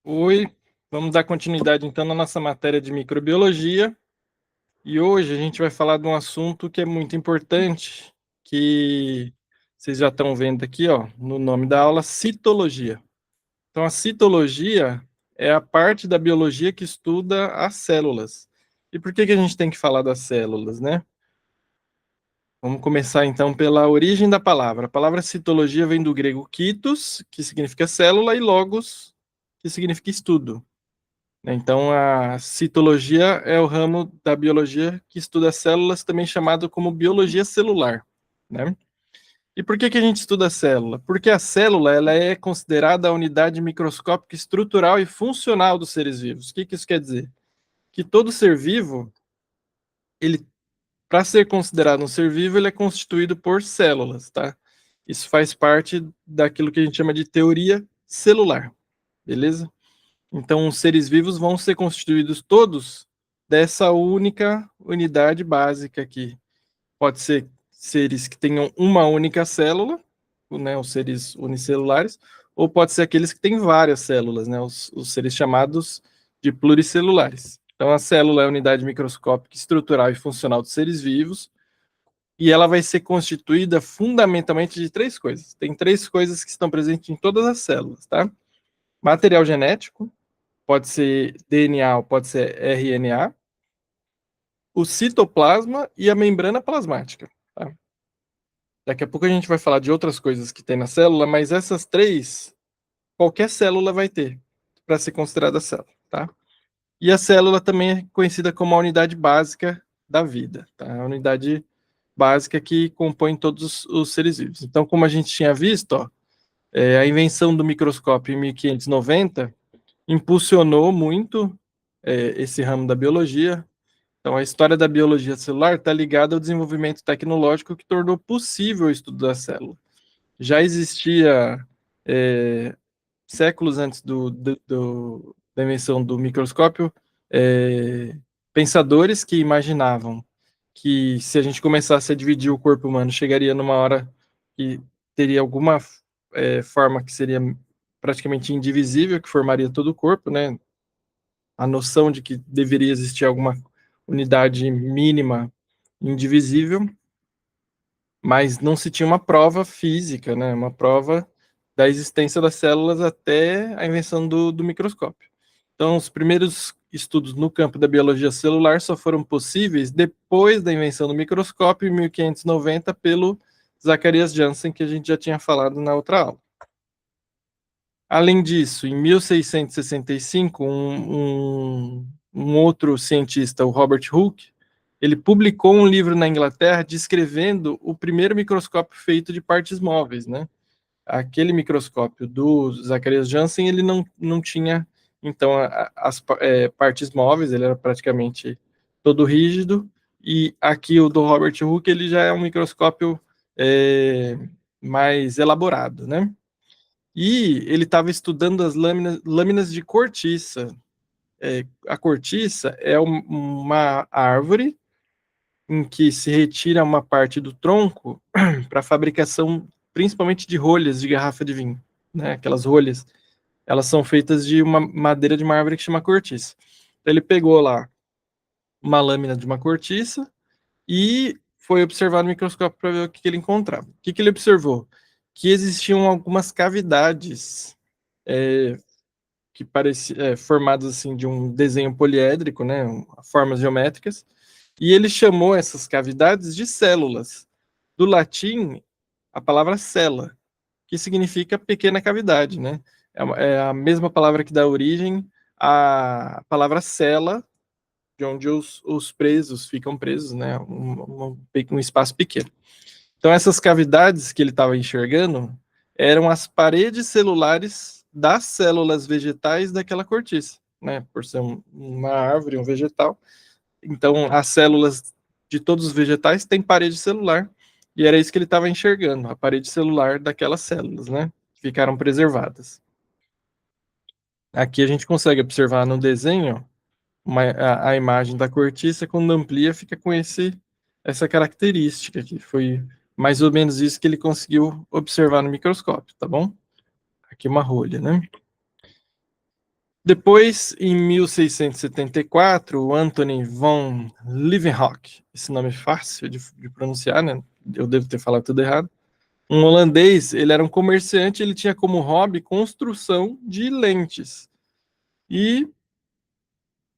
Oi, vamos dar continuidade então na nossa matéria de microbiologia. E hoje a gente vai falar de um assunto que é muito importante, que vocês já estão vendo aqui, ó, no nome da aula, citologia. Então, a citologia é a parte da biologia que estuda as células. E por que a gente tem que falar das células, né? Vamos começar então pela origem da palavra. A palavra citologia vem do grego kitos, que significa célula, e logos, que significa estudo. Então, a citologia é o ramo da biologia que estuda células, também chamado como biologia celular, né? E por que a gente estuda a célula? Porque a célula ela é considerada a unidade microscópica estrutural e funcional dos seres vivos. O que isso quer dizer? Que todo ser vivo, ele, para ser considerado um ser vivo, ele é constituído por células, tá? Isso faz parte daquilo que a gente chama de teoria celular, beleza? Então, os seres vivos vão ser constituídos todos dessa única unidade básica aqui. Pode ser seres que tenham uma única célula, né, os seres unicelulares, ou pode ser aqueles que têm várias células, né, os seres chamados de pluricelulares. Então, a célula é a unidade microscópica estrutural e funcional dos seres vivos, e ela vai ser constituída fundamentalmente de três coisas. Tem três coisas que estão presentes em todas as células, tá? Material genético, pode ser DNA ou pode ser RNA, o citoplasma e a membrana plasmática. Tá? Daqui a pouco a gente vai falar de outras coisas que tem na célula, mas essas três, qualquer célula vai ter para ser considerada célula. Tá? E a célula também é conhecida como a unidade básica da vida, tá? A unidade básica que compõe todos os seres vivos. Então, como a gente tinha visto, ó, a invenção do microscópio em 1590 impulsionou muito esse ramo da biologia. Então, a história da biologia celular está ligada ao desenvolvimento tecnológico que tornou possível o estudo da célula. Já existia, séculos antes da invenção do microscópio, pensadores que imaginavam que se a gente começasse a dividir o corpo humano, chegaria numa hora que teria alguma forma que seria praticamente indivisível, que formaria todo o corpo, né? A noção de que deveria existir alguma unidade mínima indivisível, mas não se tinha uma prova física, né? Uma prova da existência das células até a invenção do microscópio. Então, os primeiros estudos no campo da biologia celular só foram possíveis depois da invenção do microscópio, em 1590, pelo Zacharias Janssen, que a gente já tinha falado na outra aula. Além disso, em 1665, um outro cientista, o Robert Hooke, ele publicou um livro na Inglaterra descrevendo o primeiro microscópio feito de partes móveis, né? Aquele microscópio do Zacharias Janssen, ele não tinha, então, as partes móveis, ele era praticamente todo rígido, e aqui o do Robert Hooke, ele já é um microscópio mais elaborado, né? E ele estava estudando as lâminas de cortiça. A cortiça é uma árvore em que se retira uma parte do tronco para a fabricação, principalmente de rolhas de garrafa de vinho. Né? Aquelas rolhas, elas são feitas de uma madeira de uma árvore que chama cortiça. Então, ele pegou lá uma lâmina de uma cortiça e foi observar no microscópio para ver o que ele encontrava. O que ele observou? Que existiam algumas cavidades que parecia formados assim de um desenho poliédrico, né, formas geométricas, e ele chamou essas cavidades de células. Do latim, a palavra cella, que significa pequena cavidade, né? É a mesma palavra que dá origem à palavra cela, de onde os presos ficam presos, né? Um espaço pequeno. Então, essas cavidades que ele estava enxergando eram as paredes celulares das células vegetais daquela cortiça, né? Por ser uma árvore, um vegetal. Então, as células de todos os vegetais têm parede celular, e era isso que ele estava enxergando, a parede celular daquelas células, né? Que ficaram preservadas. Aqui a gente consegue observar no desenho a imagem da cortiça, quando amplia, fica com essa característica, que foi mais ou menos isso que ele conseguiu observar no microscópio, tá bom? Aqui uma rolha, né? Depois, em 1674, o Anthony von Leeuwenhoek, esse nome é fácil de pronunciar, né? Eu devo ter falado tudo errado. Um holandês, ele era um comerciante, ele tinha como hobby construção de lentes. E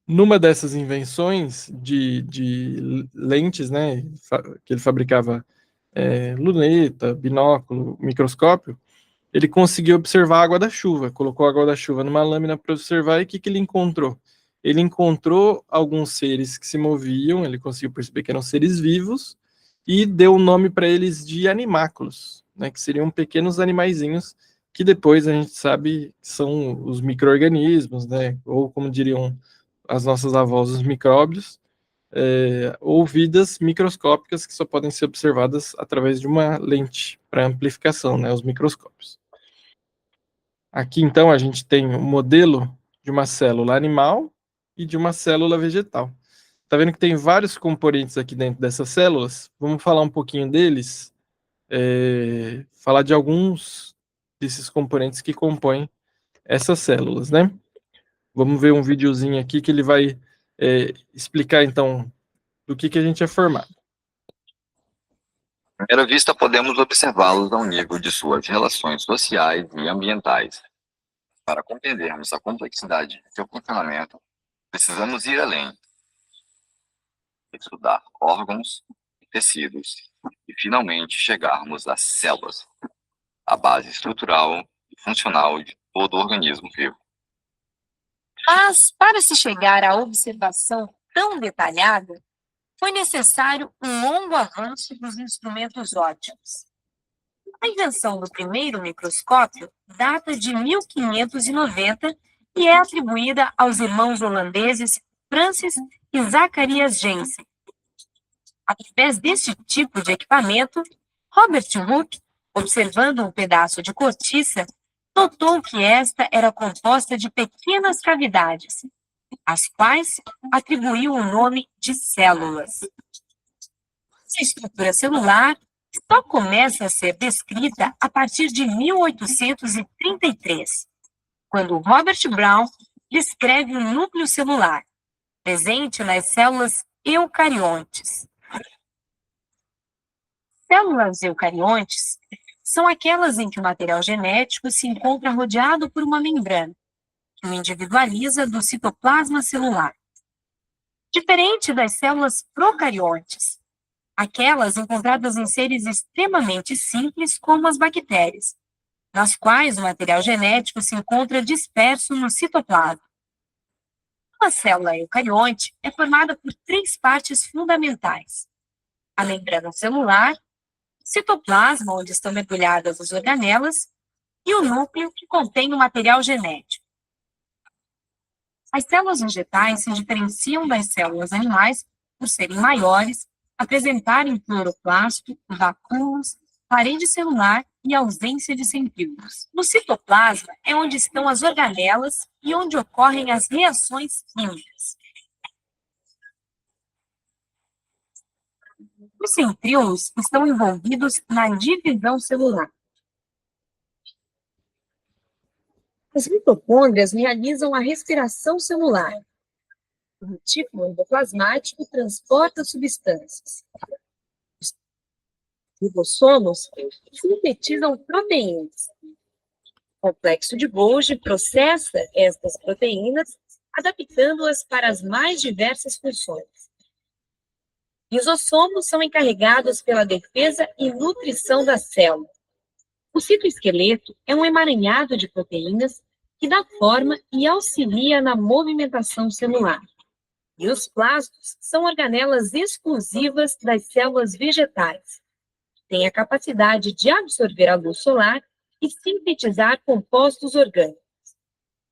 numa dessas invenções de lentes, né, que ele fabricava luneta, binóculo, microscópio, ele conseguiu observar a água da chuva, colocou a água da chuva numa lâmina para observar e o que ele encontrou? Ele encontrou alguns seres que se moviam, ele conseguiu perceber que eram seres vivos e deu o nome para eles de animáculos, né, que seriam pequenos animaizinhos que depois a gente sabe que são os micro-organismos, né, ou como diriam as nossas avós, os micróbios, ou vidas microscópicas que só podem ser observadas através de uma lente para amplificação, né, os microscópios. Aqui, então, a gente tem um modelo de uma célula animal e de uma célula vegetal. Tá vendo que tem vários componentes aqui dentro dessas células? Vamos falar um pouquinho deles, falar de alguns desses componentes que compõem essas células, né? Vamos ver um videozinho aqui que ele vai explicar, então, do que a gente é formado. À primeira vista, podemos observá-los ao nível de suas relações sociais e ambientais. Para compreendermos a complexidade de seu funcionamento, precisamos ir além, estudar órgãos e tecidos e, finalmente, chegarmos às células, a base estrutural e funcional de todo organismo vivo. Mas, para se chegar à observação tão detalhada, foi necessário um longo avanço dos instrumentos ópticos. A invenção do primeiro microscópio data de 1590 e é atribuída aos irmãos holandeses Francis e Zacharias Janssen. Através deste tipo de equipamento, Robert Hooke, observando um pedaço de cortiça, notou que esta era composta de pequenas cavidades, às quais atribuiu o nome de células. Essa estrutura celular só começa a ser descrita a partir de 1833, quando Robert Brown descreve o núcleo celular, presente nas células eucariontes. Células eucariontes são aquelas em que o material genético se encontra rodeado por uma membrana, que o individualiza do citoplasma celular. Diferente das células procariontes, aquelas encontradas em seres extremamente simples como as bactérias, nas quais o material genético se encontra disperso no citoplasma. Uma célula eucarionte é formada por 3 partes fundamentais: a membrana celular, o citoplasma, onde estão mergulhadas as organelas, e o núcleo, que contém o material genético. As células vegetais se diferenciam das células animais por serem maiores, apresentarem cloroplasto, vacúolos, parede celular e ausência de centríolos. No citoplasma é onde estão as organelas e onde ocorrem as reações químicas. Os centríolos estão envolvidos na divisão celular. As mitocôndrias realizam a respiração celular. O retículo endoplasmático transporta substâncias. Os ribossomos sintetizam proteínas. O complexo de Golgi processa estas proteínas, adaptando-as para as mais diversas funções. Lisossomos são encarregados pela defesa e nutrição da célula. O citoesqueleto é um emaranhado de proteínas que dá forma e auxilia na movimentação celular. E os plastos são organelas exclusivas das células vegetais. Têm a capacidade de absorver a luz solar e sintetizar compostos orgânicos.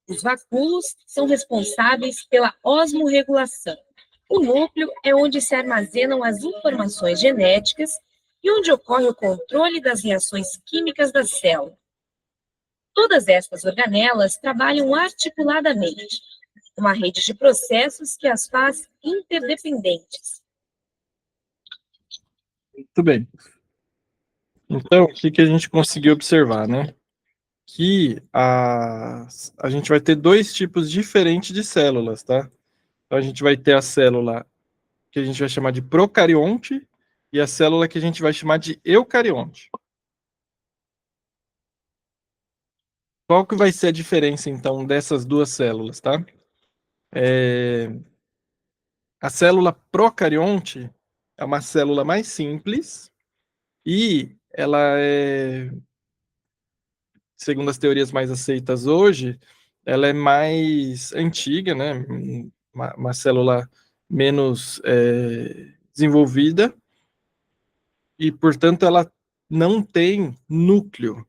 Os vacúolos são responsáveis pela osmorregulação. O núcleo é onde se armazenam as informações genéticas e onde ocorre o controle das reações químicas da célula. Todas estas organelas trabalham articuladamente, uma rede de processos que as faz interdependentes. Muito bem. Então, o que a gente conseguiu observar, né? que a gente vai ter dois tipos diferentes de células, tá? Então, a gente vai ter a célula que a gente vai chamar de procarionte e a célula que a gente vai chamar de eucarionte. Qual que vai ser a diferença, então, dessas duas células, tá? A célula procarionte é uma célula mais simples e ela é, segundo as teorias mais aceitas hoje, ela é mais antiga, né? Uma célula menos desenvolvida e, portanto, ela não tem núcleo.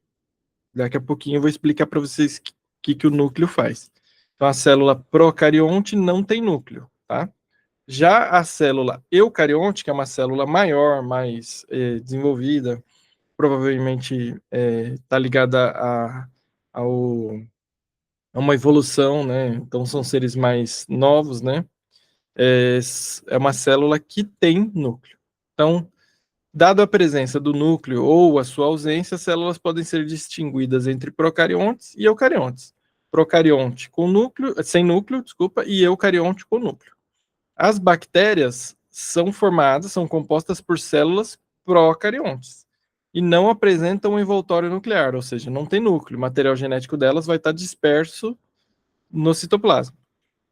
Daqui a pouquinho eu vou explicar para vocês o que o núcleo faz. Então, a célula procarionte não tem núcleo, tá? Já a célula eucarionte, que é uma célula maior, mais desenvolvida, provavelmente está ligada ao, a uma evolução, né? Então, são seres mais novos, né? É uma célula que tem núcleo. Então, dado a presença do núcleo ou a sua ausência, as células podem ser distinguidas entre procariontes e eucariontes. Procarionte com núcleo, sem núcleo, desculpa, e eucarionte com núcleo. As bactérias são compostas por células procariontes e não apresentam um envoltório nuclear, ou seja, não tem núcleo. O material genético delas vai estar disperso no citoplasma.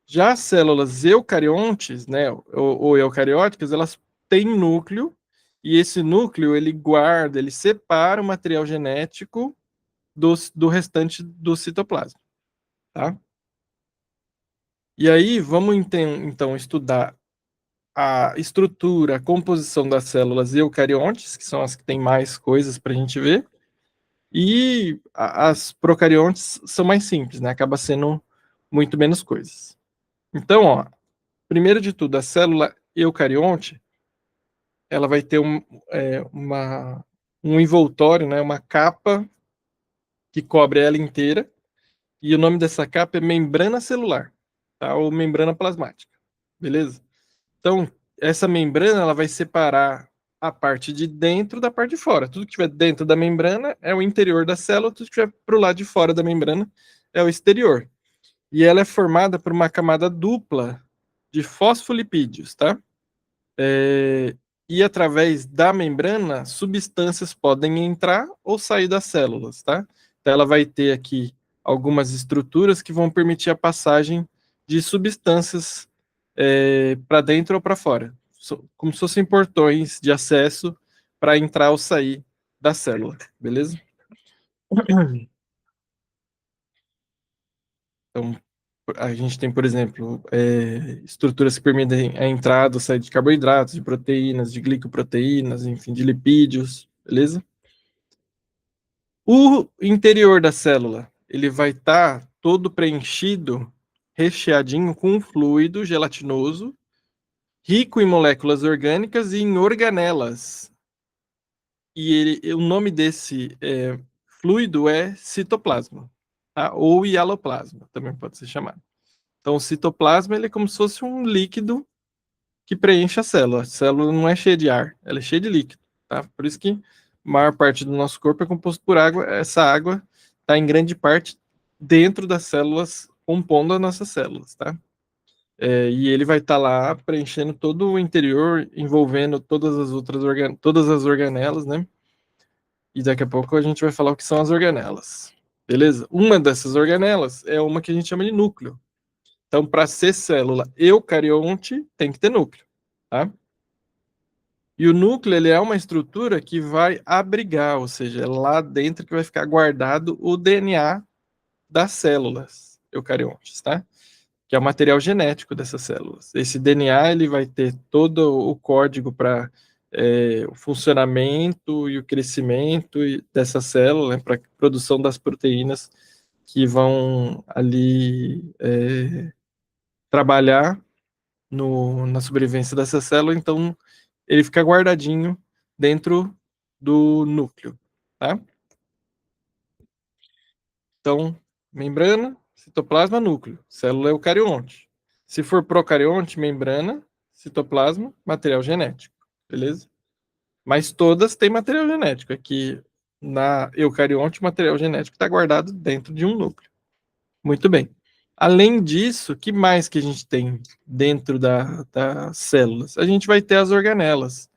Já as células eucariontes, né, ou eucarióticas, elas têm núcleo e esse núcleo ele guarda, ele separa o material genético do restante do citoplasma, tá? E aí vamos então estudar a estrutura, a composição das células eucariontes, que são as que têm mais coisas para a gente ver, e as procariontes são mais simples, né? Acaba sendo muito menos coisas. Então, ó, primeiro de tudo, a célula eucarionte, ela vai ter um envoltório, né? Uma capa que cobre ela inteira, e o nome dessa capa é membrana celular, tá? Ou membrana plasmática, beleza? Então, essa membrana ela vai separar a parte de dentro da parte de fora. Tudo que estiver dentro da membrana é o interior da célula, tudo que estiver para o lado de fora da membrana é o exterior. E ela é formada por uma camada dupla de fosfolipídios, tá? E através da membrana, substâncias podem entrar ou sair das células, tá? Então, ela vai ter aqui algumas estruturas que vão permitir a passagem de substâncias para dentro ou para fora, como se fossem portões de acesso para entrar ou sair da célula, beleza? Então, a gente tem, por exemplo, estruturas que permitem a entrada ou saída de carboidratos, de proteínas, de glicoproteínas, enfim, de lipídios, beleza? O interior da célula, ele vai estar todo preenchido, recheadinho com um fluido gelatinoso, rico em moléculas orgânicas e em organelas. E o nome desse fluido é citoplasma, tá? Ou hialoplasma, também pode ser chamado. Então, o citoplasma ele é como se fosse um líquido que preenche a célula. A célula não é cheia de ar, ela é cheia de líquido, tá? Por isso que a maior parte do nosso corpo é composto por água. Essa água está em grande parte dentro das células, compondo as nossas células, tá? E ele vai estar lá preenchendo todo o interior, envolvendo todas as outras todas as organelas, né? E daqui a pouco a gente vai falar o que são as organelas. Beleza? Uma dessas organelas é uma que a gente chama de núcleo. Então, para ser célula eucarionte, tem que ter núcleo, tá? E o núcleo, ele é uma estrutura que vai abrigar, ou seja, é lá dentro que vai ficar guardado o DNA das células eucariontes, tá? Que é o material genético dessas células. Esse DNA, ele vai ter todo o código para o funcionamento e o crescimento dessa célula, né, para a produção das proteínas que vão ali trabalhar na sobrevivência dessa célula. Então, ele fica guardadinho dentro do núcleo, tá? Então, membrana, citoplasma, núcleo, célula eucarionte. Se for procarionte, membrana, citoplasma, material genético, beleza? Mas todas têm material genético. Aqui Na eucarionte, o material genético está guardado dentro de um núcleo. Muito bem. Além disso, o que mais que a gente tem dentro das células? A gente vai ter as organelas.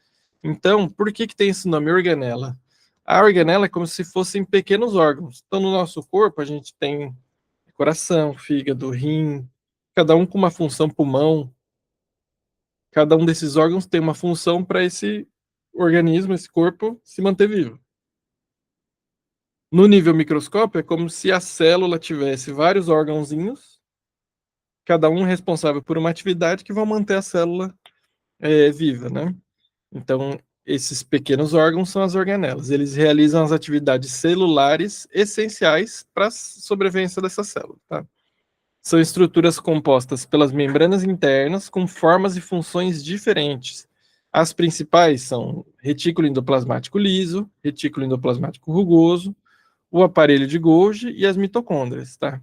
Então, por que tem esse nome organela? A organela é como se fossem pequenos órgãos. Então, no nosso corpo, a gente tem coração, fígado, rim, cada um com uma função, pulmão. Cada um desses órgãos tem uma função para esse organismo, esse corpo, se manter vivo. No nível microscópio, é como se a célula tivesse vários órgãozinhos, cada um responsável por uma atividade que vão manter a célula viva, né? Então, esses pequenos órgãos são as organelas. Eles realizam as atividades celulares essenciais para a sobrevivência dessa célula, tá? São estruturas compostas pelas membranas internas com formas e funções diferentes. As principais são retículo endoplasmático liso, retículo endoplasmático rugoso, o aparelho de Golgi e as mitocôndrias, tá?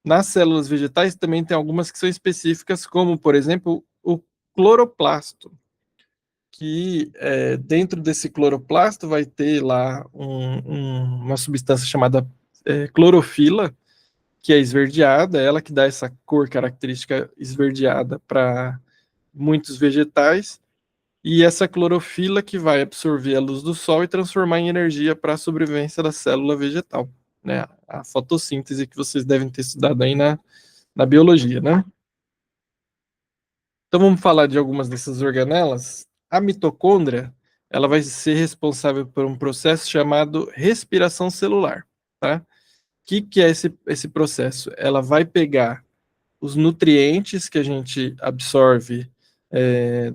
Nas células vegetais também tem algumas que são específicas, como, por exemplo, o cloroplasto, que dentro desse cloroplasto vai ter lá uma substância chamada clorofila, que é esverdeada, ela que dá essa cor característica esverdeada para muitos vegetais, e essa clorofila que vai absorver a luz do sol e transformar em energia para a sobrevivência da célula vegetal, né? A fotossíntese que vocês devem ter estudado aí na biologia, né? Então vamos falar de algumas dessas organelas. A mitocôndria, ela vai ser responsável por um processo chamado respiração celular, tá? O que é esse processo? Ela vai pegar os nutrientes que a gente absorve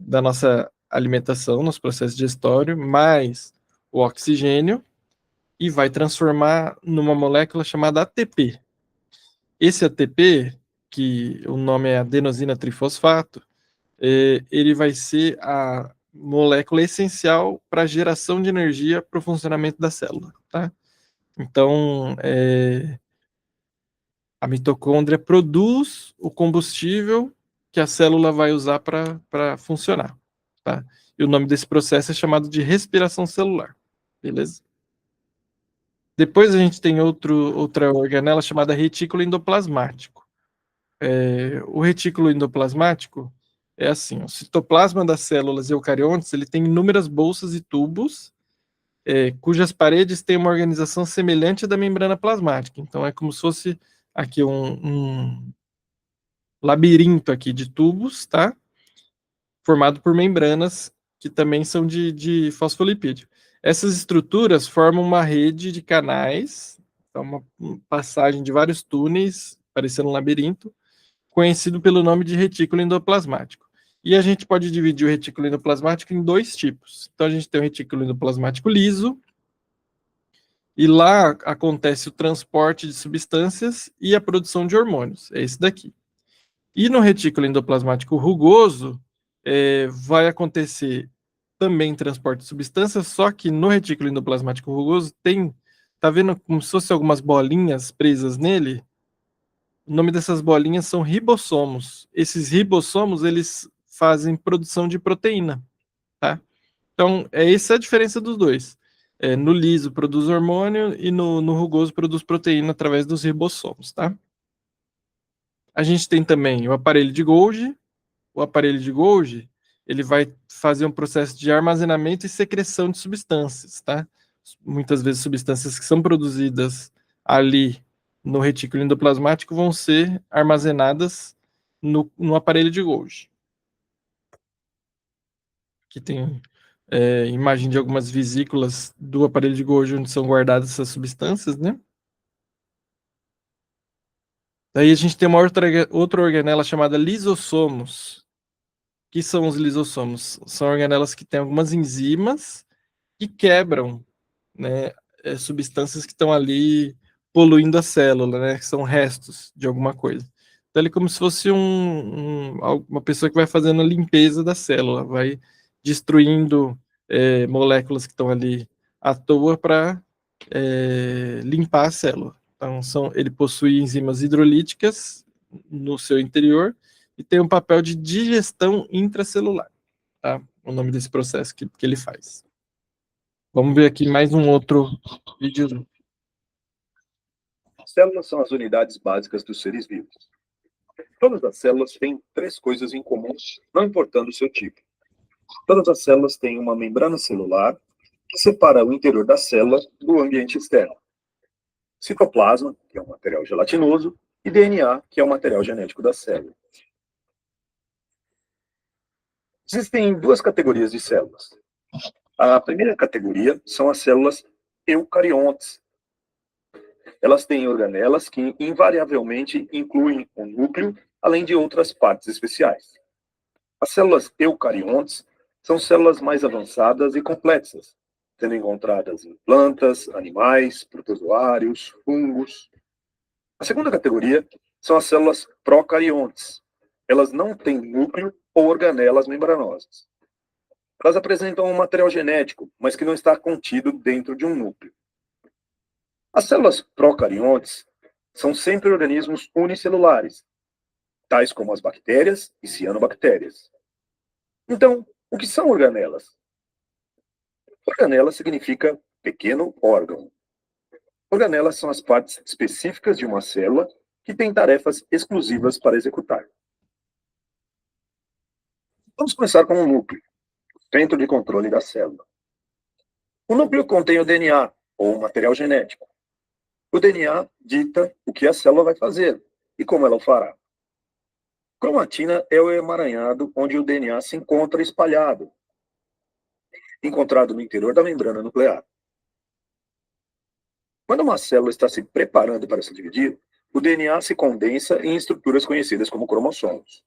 da nossa alimentação, nos processos digestórios, mais o oxigênio, e vai transformar numa molécula chamada ATP. Esse ATP, que o nome é adenosina trifosfato, ele vai ser a molécula essencial para a geração de energia para o funcionamento da célula, tá? Então, a mitocôndria produz o combustível que a célula vai usar para funcionar, tá? E o nome desse processo é chamado de respiração celular, beleza? Depois a gente tem outra organela chamada retículo endoplasmático. O retículo endoplasmático é assim, o citoplasma das células eucariontes, ele tem inúmeras bolsas e tubos, cujas paredes têm uma organização semelhante à da membrana plasmática. Então, é como se fosse aqui um labirinto aqui de tubos, tá? Formado por membranas que também são de fosfolipídio. Essas estruturas formam uma rede de canais, então uma passagem de vários túneis, parecendo um labirinto, conhecido pelo nome de retículo endoplasmático. E a gente pode dividir o retículo endoplasmático em dois tipos. Então a gente tem o retículo endoplasmático liso, e lá acontece o transporte de substâncias e a produção de hormônios. É esse daqui. E no retículo endoplasmático rugoso, vai acontecer também transporte de substâncias, só que no retículo endoplasmático rugoso tá vendo como se fossem algumas bolinhas presas nele? O nome dessas bolinhas são ribossomos. Esses ribossomos, eles fazem produção de proteína, tá? Então, essa é a diferença dos dois. No liso produz hormônio e no rugoso produz proteína através dos ribossomos, tá? A gente tem também o aparelho de Golgi. O aparelho de Golgi, ele vai fazer um processo de armazenamento e secreção de substâncias, tá? Muitas vezes substâncias que são produzidas ali no retículo endoplasmático vão ser armazenadas no aparelho de Golgi. Aqui tem imagem de algumas vesículas do aparelho de Golgi onde são guardadas essas substâncias, né? Daí a gente tem uma outra organela chamada lisossomos. Que são os lisossomos? São organelas que têm algumas enzimas que quebram, né, substâncias que estão ali poluindo a célula, né, que são restos de alguma coisa. Então ele é como se fosse uma pessoa que vai fazendo a limpeza da célula, vai destruindo moléculas que estão ali à toa para limpar a célula. Então ele possui enzimas hidrolíticas no seu interior e tem um papel de digestão intracelular, tá? O nome desse processo que ele faz. Vamos ver aqui mais um outro vídeo. Células são as unidades básicas dos seres vivos. Todas as células têm 3 coisas em comum, não importando o seu tipo. Todas as células têm uma membrana celular que separa o interior da célula do ambiente externo. Citoplasma, que é um material gelatinoso, e DNA, que é o material genético da célula. Existem 2 categorias de células. A primeira categoria são as células eucariontes. Elas têm organelas que invariavelmente incluem um núcleo, além de outras partes especiais. As células eucariontes são células mais avançadas e complexas, sendo encontradas em plantas, animais, protozoários, fungos. A segunda categoria são as células procariontes. Elas não têm núcleo ou organelas membranosas. Elas apresentam um material genético, mas que não está contido dentro de um núcleo. As células procariontes são sempre organismos unicelulares, tais como as bactérias e cianobactérias. Então, o que são organelas? Organela significa pequeno órgão. Organelas são as partes específicas de uma célula que têm tarefas exclusivas para executar. Vamos começar com o núcleo, o centro de controle da célula. O núcleo contém o DNA, ou material genético. O DNA dita o que a célula vai fazer e como ela o fará. Cromatina é o emaranhado onde o DNA se encontra espalhado, encontrado no interior da membrana nuclear. Quando uma célula está se preparando para se dividir, o DNA se condensa em estruturas conhecidas como cromossomos.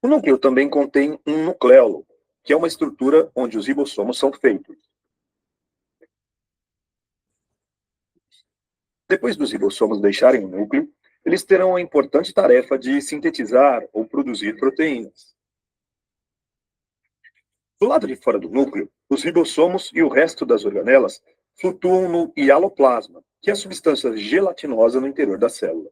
O núcleo também contém um nucleolo, que é uma estrutura onde os ribossomos são feitos. Depois dos ribossomos deixarem o núcleo, eles terão a importante tarefa de sintetizar ou produzir proteínas. Do lado de fora do núcleo, os ribossomos e o resto das organelas flutuam no hialoplasma, que é a substância gelatinosa no interior da célula.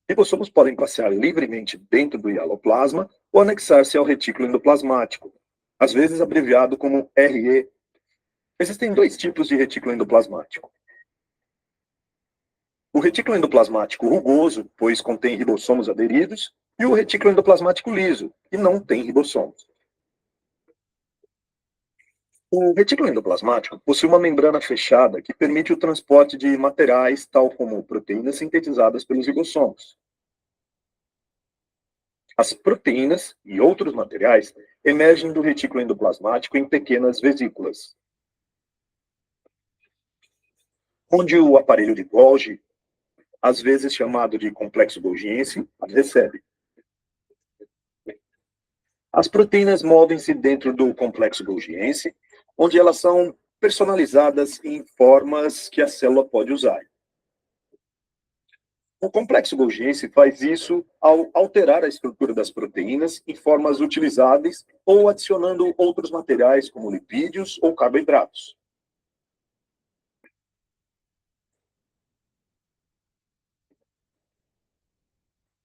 Ribossomos podem passear livremente dentro do hialoplasma ou anexar-se ao retículo endoplasmático, às vezes abreviado como RE. Existem 2 tipos de retículo endoplasmático. O retículo endoplasmático rugoso, pois contém ribossomos aderidos, e o retículo endoplasmático liso, que não tem ribossomos. O retículo endoplasmático possui uma membrana fechada que permite o transporte de materiais, tal como proteínas sintetizadas pelos ribossomos. As proteínas e outros materiais emergem do retículo endoplasmático em pequenas vesículas, onde o aparelho de Golgi, às vezes chamado de complexo golgiense, as recebe. As proteínas movem-se dentro do complexo golgiense, onde elas são personalizadas em formas que a célula pode usar. O complexo golgiense faz isso ao alterar a estrutura das proteínas em formas utilizáveis ou adicionando outros materiais como lipídios ou carboidratos.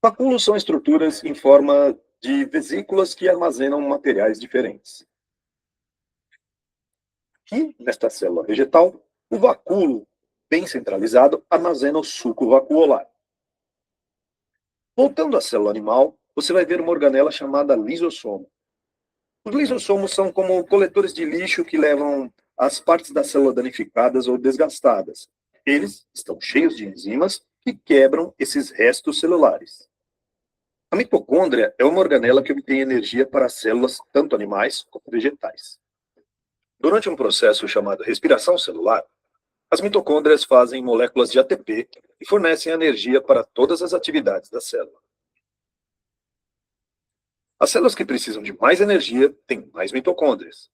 Vacúolos são estruturas em forma de vesículas que armazenam materiais diferentes. Aqui, nesta célula vegetal, o vacúolo, bem centralizado, armazena o suco vacuolar. Voltando à célula animal, você vai ver uma organela chamada lisossomo. Os lisossomos são como coletores de lixo que levam as partes da célula danificadas ou desgastadas. Eles estão cheios de enzimas que quebram esses restos celulares. A mitocôndria é uma organela que obtém energia para as células, tanto animais como vegetais. Durante um processo chamado respiração celular, as mitocôndrias fazem moléculas de ATP e fornecem energia para todas as atividades da célula. As células que precisam de mais energia têm mais mitocôndrias.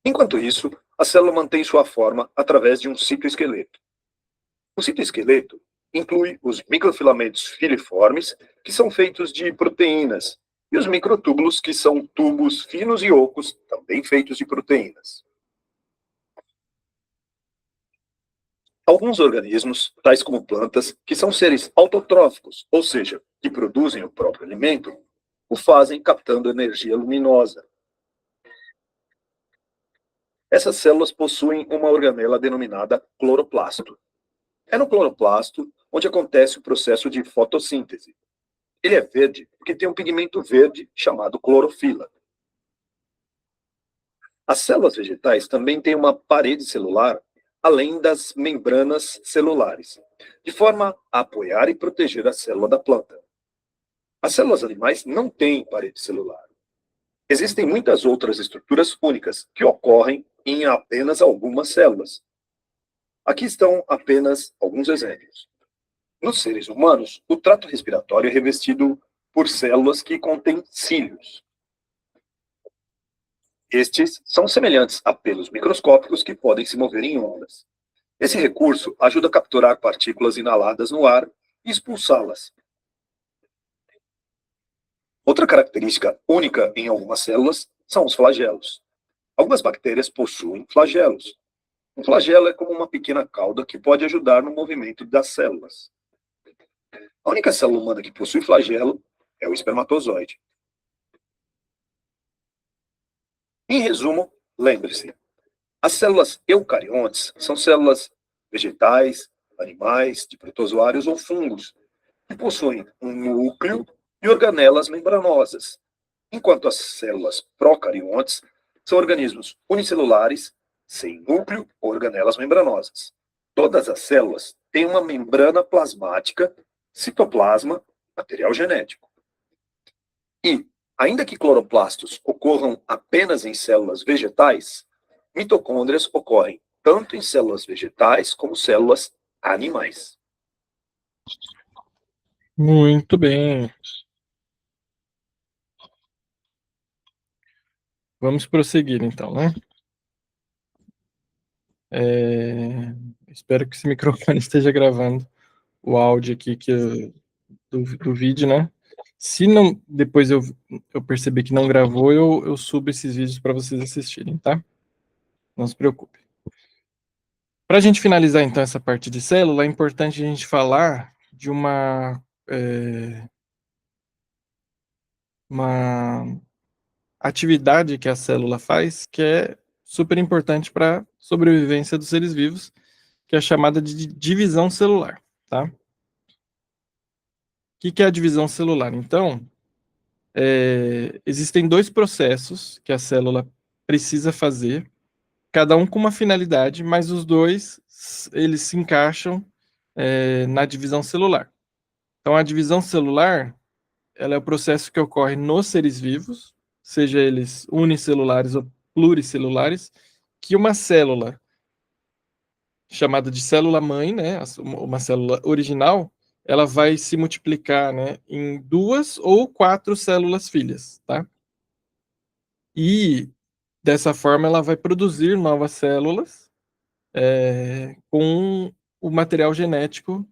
Enquanto isso, a célula mantém sua forma através de um citoesqueleto. O citoesqueleto inclui os microfilamentos filiformes, que são feitos de proteínas, e os microtúbulos, que são tubos finos e ocos, também feitos de proteínas. Alguns organismos, tais como plantas, que são seres autotróficos, ou seja, que produzem o próprio alimento, o fazem captando energia luminosa. Essas células possuem uma organela denominada cloroplasto. É no cloroplasto onde acontece o processo de fotossíntese. Ele é verde porque tem um pigmento verde chamado clorofila. As células vegetais também têm uma parede celular, além das membranas celulares, de forma a apoiar e proteger a célula da planta. As células animais não têm parede celular. Existem muitas outras estruturas únicas que ocorrem em apenas algumas células. Aqui estão apenas alguns exemplos. Nos seres humanos, o trato respiratório é revestido por células que contêm cílios. Estes são semelhantes a pelos microscópicos que podem se mover em ondas. Esse recurso ajuda a capturar partículas inaladas no ar e expulsá-las. Outra característica única em algumas células são os flagelos. Algumas bactérias possuem flagelos. Um flagelo é como uma pequena cauda que pode ajudar no movimento das células. A única célula humana que possui flagelo é o espermatozoide. Em resumo, lembre-se, as células eucariontes são células vegetais, animais, de protozoários ou fungos, que possuem um núcleo e organelas membranosas, enquanto as células procariontes são organismos unicelulares, sem núcleo ou organelas membranosas. Todas as células têm uma membrana plasmática, citoplasma, material genético. E, ainda que cloroplastos ocorram apenas em células vegetais, mitocôndrias ocorrem tanto em células vegetais como células animais. Muito bem. Vamos prosseguir, então, né? Espero que esse microfone esteja gravando o áudio aqui do vídeo, né? Se não, depois eu perceber que não gravou, eu subo esses vídeos para vocês assistirem, tá? Não se preocupe. Para a gente finalizar, então, essa parte de célula, é importante a gente falar de uma atividade que a célula faz, que é super importante para a sobrevivência dos seres vivos, que é a chamada de divisão celular, tá? O que é a divisão celular? Então, existem dois processos que a célula precisa fazer, cada um com uma finalidade, mas os dois, eles se encaixam na divisão celular. Então, a divisão celular, ela é o processo que ocorre nos seres vivos, seja eles unicelulares ou pluricelulares, que uma célula chamada de célula-mãe, né, uma célula original, ela vai se multiplicar, né, em 2 ou 4 células filhas, tá? E, dessa forma, ela vai produzir novas células com o material genético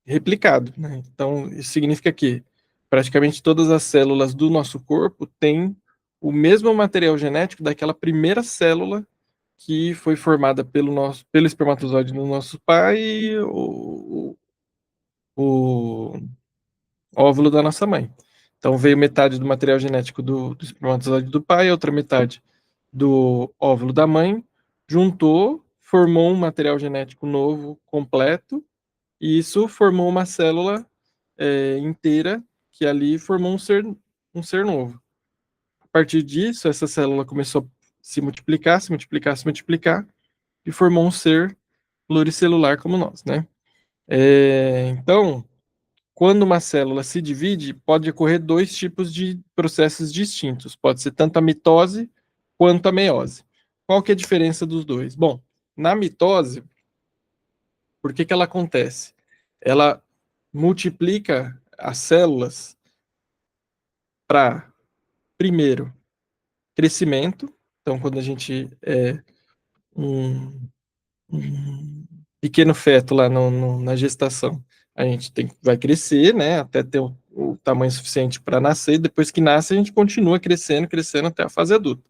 replicado, né? Então, isso significa que praticamente todas as células do nosso corpo têm o mesmo material genético daquela primeira célula que foi formada pelo espermatozoide do nosso pai e o óvulo da nossa mãe. Então veio metade do material genético do espermatozoide do pai, outra metade do óvulo da mãe, juntou, formou um material genético novo, completo, e isso formou uma célula inteira, que ali formou um ser novo. A partir disso, essa célula começou a se multiplicar, se multiplicar, se multiplicar, e formou um ser pluricelular como nós, né? Então, quando uma célula se divide, pode ocorrer dois tipos de processos distintos. Pode ser tanto a mitose quanto a meiose. Qual que é a diferença dos dois? Bom, na mitose, por que ela acontece? Ela multiplica as células para, primeiro, crescimento. Então, quando a gente um pequeno feto lá na gestação, a gente vai crescer, né, até ter o tamanho suficiente para nascer, depois que nasce a gente continua crescendo, crescendo até a fase adulta.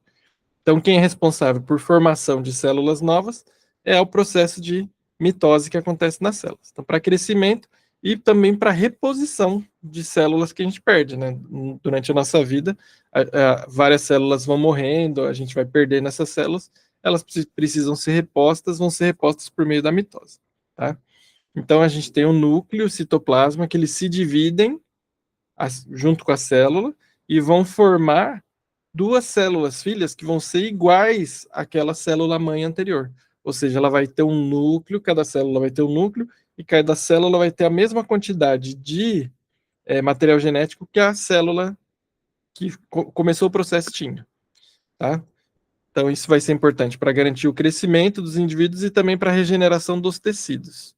Então, quem é responsável por formação de células novas é o processo de mitose que acontece nas células. Então, para crescimento e também para reposição de células que a gente perde, né? Durante a nossa vida, várias células vão morrendo, a gente vai perdendo essas células, elas precisam ser repostas, vão ser repostas por meio da mitose, tá? Então, a gente tem um núcleo, citoplasma, que eles se dividem junto com a célula e vão formar duas células filhas que vão ser iguais àquela célula mãe anterior. Ou seja, ela vai ter um núcleo, cada célula vai ter um núcleo, e cada célula vai ter a mesma quantidade de material genético que a célula que começou o processo tinha. Tá? Então, isso vai ser importante para garantir o crescimento dos indivíduos e também para a regeneração dos tecidos.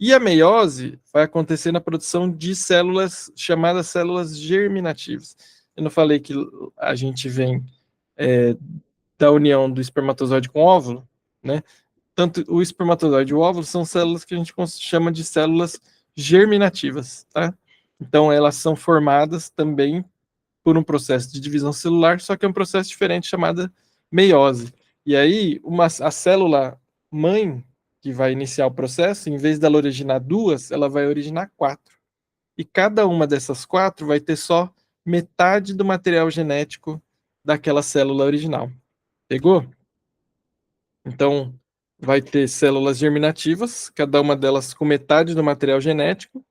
E a meiose vai acontecer na produção de células chamadas células germinativas. Eu não falei que a gente vem da união do espermatozoide com o óvulo, né? Tanto o espermatozoide e o óvulo são células que a gente chama de células germinativas, tá? Então, elas são formadas também por um processo de divisão celular, só que é um processo diferente chamado meiose. E aí, a célula mãe que vai iniciar o processo, em vez dela originar duas, ela vai originar 4. E cada uma dessas 4 vai ter só metade do material genético daquela célula original. Pegou? Então, vai ter células germinativas, cada uma delas com metade do material genético.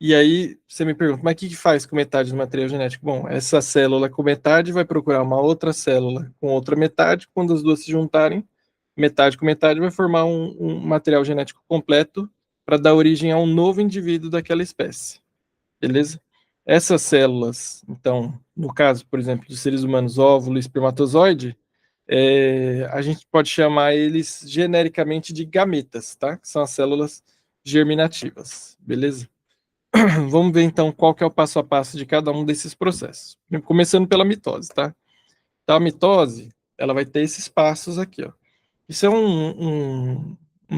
E aí, você me pergunta, mas o que faz com metade do material genético? Bom, essa célula com metade vai procurar uma outra célula com outra metade. Quando as duas se juntarem, metade com metade vai formar um material genético completo para dar origem a um novo indivíduo daquela espécie. Beleza? Essas células, então, no caso, por exemplo, dos seres humanos, óvulo e espermatozoide, a gente pode chamar eles genericamente de gametas, tá? Que são as células germinativas, beleza? Vamos ver então qual que é o passo a passo de cada um desses processos. Começando pela mitose, tá? Então, a mitose, ela vai ter esses passos aqui, ó. Isso é um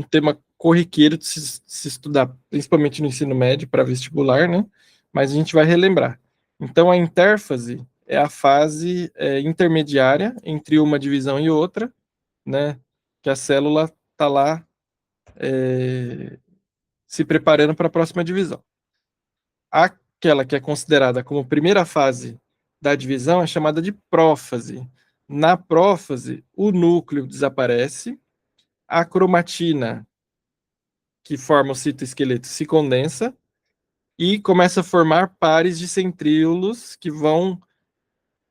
tema corriqueiro de se estudar, principalmente no ensino médio para vestibular, né? Mas a gente vai relembrar. Então, a intérfase é a fase intermediária entre uma divisão e outra, né? Que a célula está lá se preparando para a próxima divisão. Aquela que é considerada como primeira fase da divisão é chamada de prófase. Na prófase, o núcleo desaparece, a cromatina, que forma o citoesqueleto, se condensa e começa a formar pares de centríolos que vão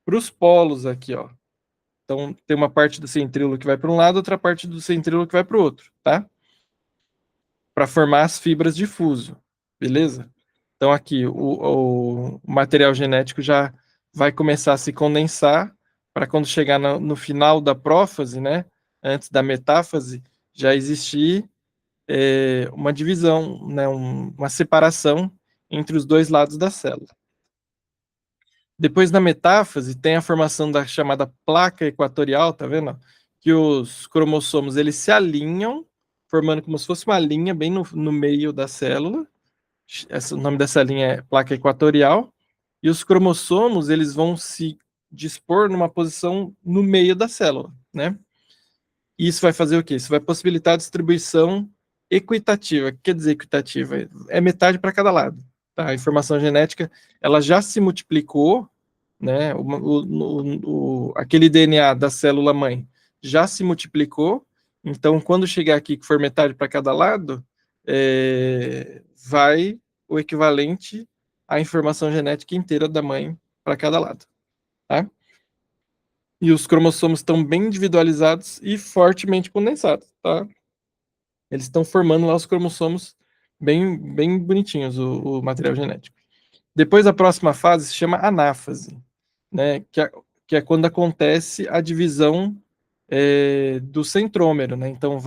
para os polos aqui, ó. Então, tem uma parte do centríolo que vai para um lado, outra parte do centríolo que vai para o outro, tá? Para formar as fibras de fuso, beleza? Então, aqui, o material genético já vai começar a se condensar para quando chegar no final da prófase, né? Antes da metáfase, já existir uma divisão, né? Uma separação entre os dois lados da célula. Depois da metáfase, tem a formação da chamada placa equatorial, tá vendo? Que os cromossomos, eles se alinham, formando como se fosse uma linha bem no meio da célula. O nome dessa linha é placa equatorial. E os cromossomos, eles vão se dispor numa posição no meio da célula, né? E isso vai fazer o quê? Isso vai possibilitar a distribuição equitativa. O que quer dizer equitativa? É metade para cada lado. Tá? A informação genética, ela já se multiplicou, né? Aquele DNA da célula mãe já se multiplicou. Então, quando chegar aqui que for metade para cada lado, vai o equivalente à informação genética inteira da mãe para cada lado. Tá? E os cromossomos estão bem individualizados e fortemente condensados, tá? Eles estão formando lá os cromossomos bem bonitinhos, o material genético. Depois, a próxima fase se chama anáfase, né? Que é quando acontece a divisão do centrômero, né? Então,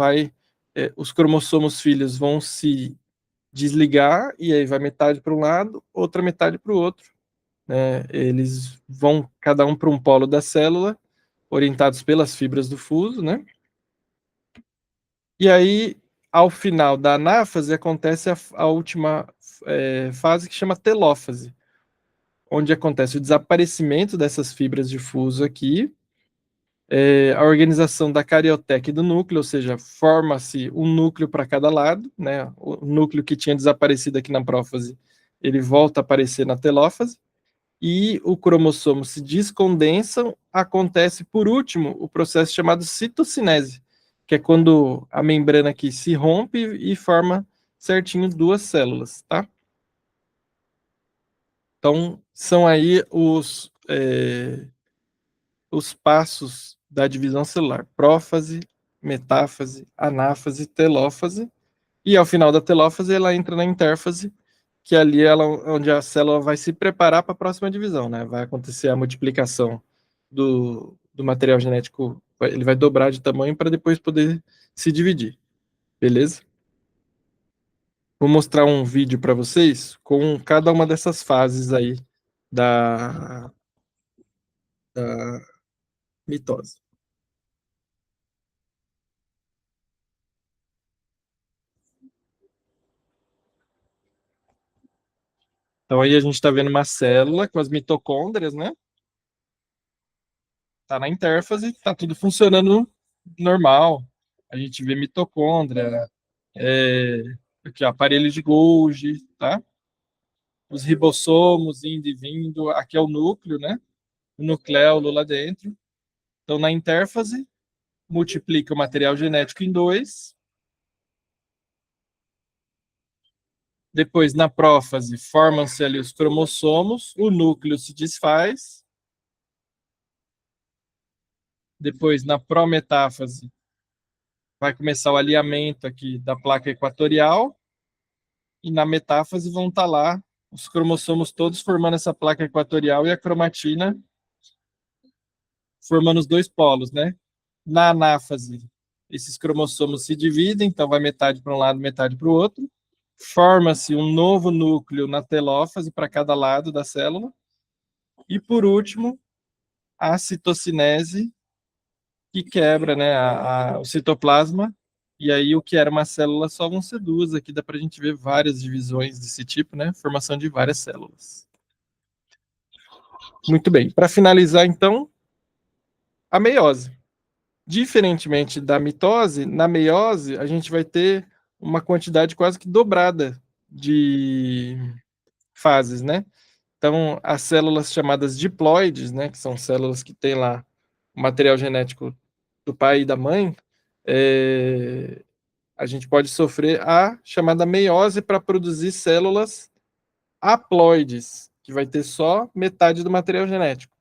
os cromossomos filhos vão se desligar e aí vai metade para um lado, outra metade para o outro. Né? Eles vão cada um para um polo da célula, orientados pelas fibras do fuso, né? E aí, ao final da anáfase, acontece a última fase que chama telófase, onde acontece o desaparecimento dessas fibras de fuso aqui, a organização da carioteca e do núcleo, ou seja, forma-se um núcleo para cada lado, né? O núcleo que tinha desaparecido aqui na prófase, ele volta a aparecer na telófase, e o cromossomo se descondensa, acontece, por último, o processo chamado citocinese, que é quando a membrana aqui se rompe e forma certinho duas células, tá? Então, são aí os passos da divisão celular: prófase, metáfase, anáfase, telófase, e ao final da telófase ela entra na intérfase, que ali é onde a célula vai se preparar para a próxima divisão, né? Vai acontecer a multiplicação do material genético, ele vai dobrar de tamanho para depois poder se dividir, beleza? Vou mostrar um vídeo para vocês com cada uma dessas fases aí da mitose. Então aí a gente está vendo uma célula com as mitocôndrias, né? Tá na intérfase, tá tudo funcionando normal. A gente vê mitocôndria, aqui, ó, aparelho de Golgi, tá? Os ribossomos indo e vindo. Aqui é o núcleo, né? O nucleolo lá dentro. Então, na intérfase, multiplica o material genético em 2. Depois, na prófase, formam-se ali os cromossomos, o núcleo se desfaz. Depois, na prometáfase, vai começar o alinhamento aqui da placa equatorial. E na metáfase vão estar lá os cromossomos todos formando essa placa equatorial e a cromatina formando os dois polos, né? Na anáfase, esses cromossomos se dividem, então vai metade para um lado, metade para o outro. Forma-se um novo núcleo na telófase para cada lado da célula. E, por último, a citocinese, que quebra, né, o citoplasma. E aí, o que era uma célula só vão ser duas. Aqui dá para a gente ver várias divisões desse tipo, né? Formação de várias células. Muito bem. Para finalizar, então, a meiose. Diferentemente da mitose, na meiose a gente vai ter uma quantidade quase que dobrada de fases, né? Então, as células chamadas diploides, né, que são células que têm lá o material genético do pai e da mãe, a gente pode sofrer a chamada meiose para produzir células haploides, que vai ter só metade do material genético.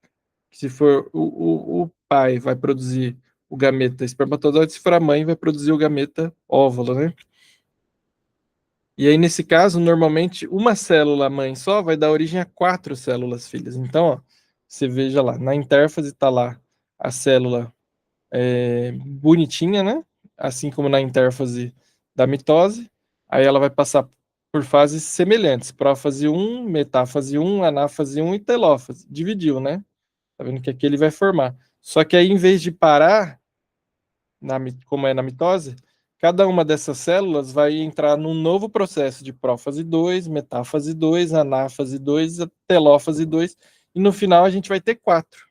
Se for o pai, vai produzir o gameta espermatozoide, se for a mãe, vai produzir o gameta óvulo, né? E aí, nesse caso, normalmente, uma célula mãe só vai dar origem a 4 células filhas. Então, ó, você veja lá, na intérfase está lá a célula bonitinha, né? Assim como na intérfase da mitose. Aí ela vai passar por fases semelhantes: prófase 1, metáfase 1, anáfase 1 e telófase. Dividiu, né? Tá vendo que aqui ele vai formar. Só que aí, em vez de parar, como é na mitose, cada uma dessas células vai entrar num novo processo de prófase 2, metáfase 2, anáfase 2, telófase 2, e no final a gente vai ter 4.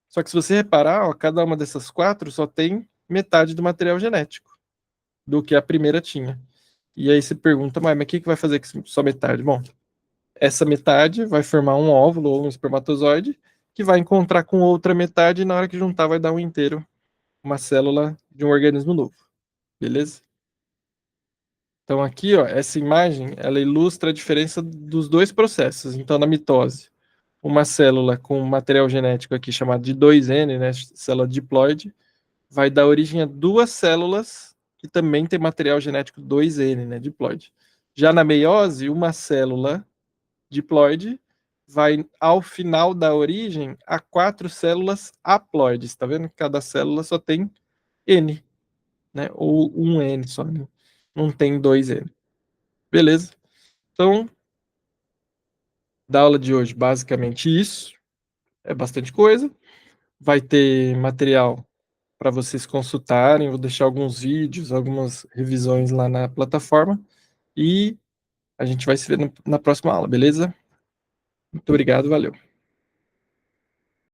Só que se você reparar, ó, cada uma dessas 4 só tem metade do material genético do que a primeira tinha. E aí você pergunta, mas o que vai fazer com só metade? Bom, essa metade vai formar um óvulo ou um espermatozoide que vai encontrar com outra metade e na hora que juntar vai dar um inteiro, uma célula de um organismo novo. Beleza? Então aqui, ó, essa imagem, ela ilustra a diferença dos dois processos. Então, na mitose, uma célula com material genético aqui chamado de 2N, né, célula diploide, vai dar origem a duas células que também tem material genético 2N, né, diploide. Já na meiose, uma célula diploide vai, ao final da origem, a 4 células haploides. Tá vendo? Cada célula só tem N, né? Ou um N só, né? Não tem 2N. Beleza? Então, da aula de hoje, basicamente isso. É bastante coisa. Vai ter material para vocês consultarem. Vou deixar alguns vídeos, algumas revisões lá na plataforma. E a gente vai se ver na próxima aula, beleza? Muito obrigado, valeu.